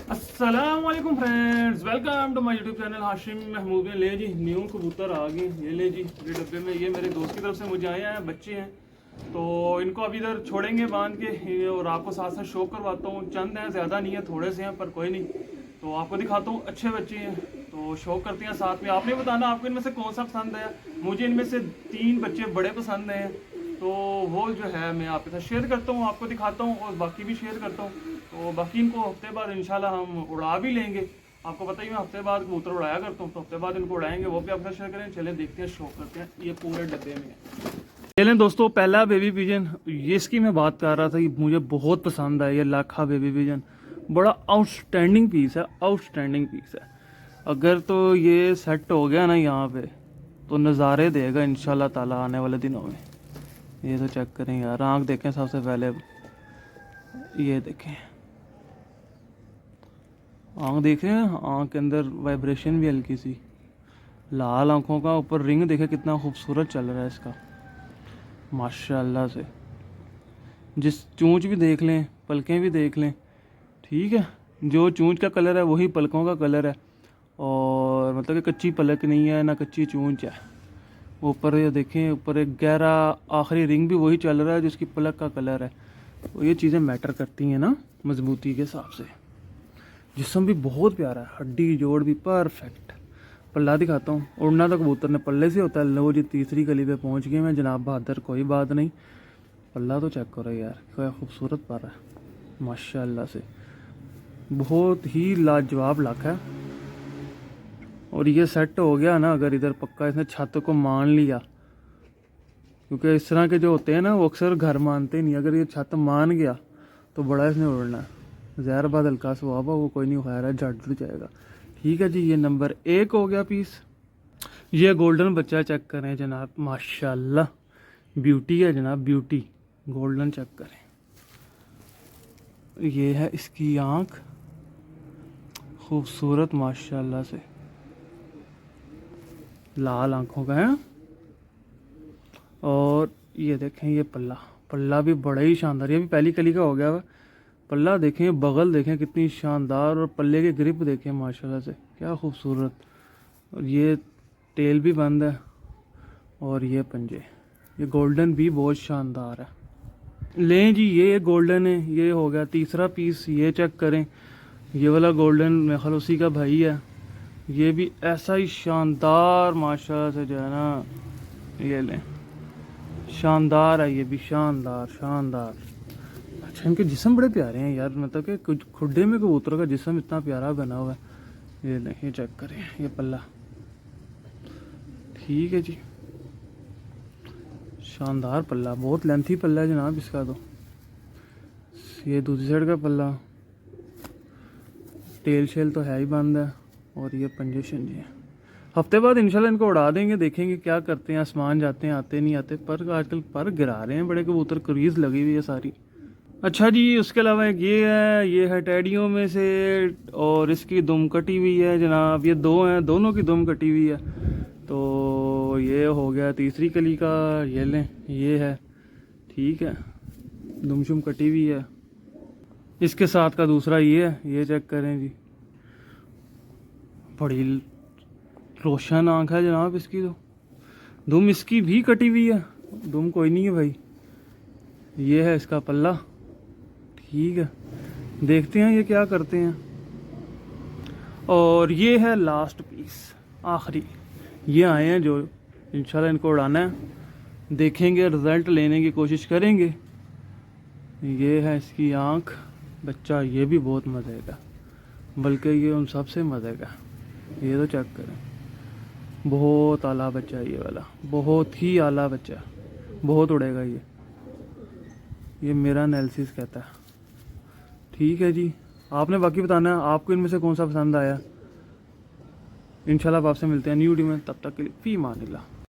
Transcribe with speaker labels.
Speaker 1: अस्सलाम वालेकुम friends, welcome to my YouTube channel Hashim Mahmood में। ले जी न्यू कबूतर आ गए। ये ले जी ये डब्बे में, ये मेरे दोस्त की तरफ से मुझे आए हैं, बच्चे हैं। तो इनको अभी इधर छोड़ेंगे बांध के और आपको साथ साथ शो करवाता हूँ। चंद हैं, ज़्यादा नहीं है, थोड़े से हैं पर कोई नहीं। तो आपको दिखाता हूँ, अच्छे बच्चे हैं तो शो करते हैं साथ में। आपने बताना आपको इनमें से कौन सा पसंद है। मुझे इनमें से 3 बच्चे बड़े पसंद हैं, तो वो जो है मैं आपके साथ शेयर करता हूँ, आपको दिखाता हूँ और बाकी भी शेयर करता हूँ। तो बाकी इनको हफ्ते बाद इंशाल्लाह हम उड़ा भी लेंगे। आपको पता ही मैं हफ्ते बाद कबूतर उड़ाया करता हूँ, तो हफ्ते बाद इनको उड़ाएंगे, वो भी आपके साथ शेयर करें। चलें देखते हैं, शो करते हैं। ये पूरे डब्बे में है। चलें दोस्तों, पहला बेबी पिजन, ये इसकी मैं बात कर रहा था, ये मुझे बहुत पसंद है। ये लाखा बेबी पिजन बड़ा आउटस्टैंडिंग पीस है, आउटस्टैंडिंग पीस है। अगर तो ये सेट हो गया ना यहाँ पे, तो नज़ारे देगा इंशाल्लाह ताला आने वाले दिनों में। ये तो चेक करें यार, आँख देखें सबसे पहले, ये देखें आँख देखें, आँख के अंदर वाइब्रेशन भी हल्की सी, लाल आँखों का, ऊपर रिंग देखे कितना खूबसूरत चल रहा है इसका माशाल्लाह से। जिस चूंच भी देख लें, पलकें भी देख लें, ठीक है। जो चूंच का कलर है वही पलकों का कलर है, और मतलब कि कच्ची पलक नहीं है ना कच्ची चूंच है। ऊपर ये देखें, ऊपर एक गहरा आखिरी रिंग भी वही चल रहा है जिसकी पलक का कलर है। तो ये चीज़ें मैटर करती हैं ना मजबूती के हिसाब से। जिस्म भी बहुत प्यारा है, हड्डी जोड़ भी परफेक्ट। पल्ला दिखाता हूँ, उड़ना तो कबूतर ने पल्ले से होता है। लो जी, तीसरी कली पे पहुँच गए मैं जनाब बहादुर, कोई बात नहीं। पल्ला तो चेक करो यार, क्या खूबसूरत पारा है माशाल्लाह से, बहुत ही लाजवाब लाख है। और ये सेट हो गया ना, अगर इधर पक्का इसने छत को मान लिया, क्योंकि इस तरह के जो होते हैं ना वो अक्सर घर मानते नहीं। अगर ये छत मान गया तो बड़ा इसने उड़ना है। जहर बाद हल्का स्वाब है, वो कोई नहीं खैर है, झट जुड़ जाएगा। ठीक है जी, ये नंबर 1 हो गया पीस। ये गोल्डन बच्चा चेक करें जनाब, माशाल्लाह ब्यूटी है जनाब, ब्यूटी। गोल्डन चेक करें, ये है इसकी आँख, खूबसूरत माशाल्लाह से, लाल आँखों का है। और ये देखें, ये पल्ला, पल्ला भी बड़ा ही शानदार, ये भी पहली कली का हो गया हुआ। पल्ला देखें, बगल देखें कितनी शानदार, और पल्ले की ग्रिप देखें माशाल्लाह से, क्या खूबसूरत। और ये टेल भी बंद है, और ये पंजे, ये गोल्डन भी बहुत शानदार है। लें जी, ये गोल्डन है, ये हो गया तीसरा पीस। ये चेक करें, ये वाला गोल्डन मेरे ख्याल उसी का भाई है। ये भी ऐसा ही शानदार माशाल्लाह से जो है ना, ये लें, शानदार है, ये भी शानदार शानदार। अच्छा, इनके जिस्म बड़े प्यारे हैं यार, मतलब कि कुछ खुड्डे में कबूतरों का जिस्म इतना प्यारा बना हुआ है। ये नहीं, चेक करें, ये पल्ला, ठीक है जी, शानदार पल्ला, बहुत लेंथी पल्ला है जनाब इसका। तो ये दूसरी साइड का पल्ला, टेल शेल तो है ही बंद है, और ये पंजे शंजे हैं। हफ्ते बाद इंशाल्लाह इनको उड़ा देंगे, देखेंगे क्या करते हैं। आसमान जाते हैं, आते नहीं आते, पर आजकल पर गिरा रहे हैं बड़े कबूतर, क्रीज लगी हुई है सारी। अच्छा जी, उसके अलावा एक ये है टैडियों में से, और इसकी दुम कटी हुई है जनाब। ये 2 हैं, दोनों की दुम कटी हुई है। तो ये हो गया तीसरी कली का, ये लें, ये है, ठीक है, दुमशुम कटी हुई है। इसके साथ का दूसरा ये है, ये चेक करें जी, बड़ी रोशन आँख है जनाब इसकी। तो दुम इसकी भी कटी हुई है, दुम कोई नहीं है भाई। ये है इसका पल्ला, ठीक है, देखते हैं ये क्या करते हैं। और ये है लास्ट पीस, आखिरी। ये आए हैं जो इंशाल्लाह इनको उड़ाना है, देखेंगे, रिज़ल्ट लेने की कोशिश करेंगे। ये है इसकी आँख, बच्चा ये भी बहुत मज़े का, बल्कि ये उन सबसे मज़े का। ये तो चेक करें, बहुत आला बच्चा है ये वाला, बहुत ही आला बच्चा, बहुत उड़ेगा ये मेरा एनालिसिस कहता है। ठीक है जी, आपने बाकी बताना है आपको इनमें से कौन सा पसंद आया। इंशाल्लाह आपसे मिलते हैं न्यू वीडियो में, तब तक के लिए फी मान अल्लाह।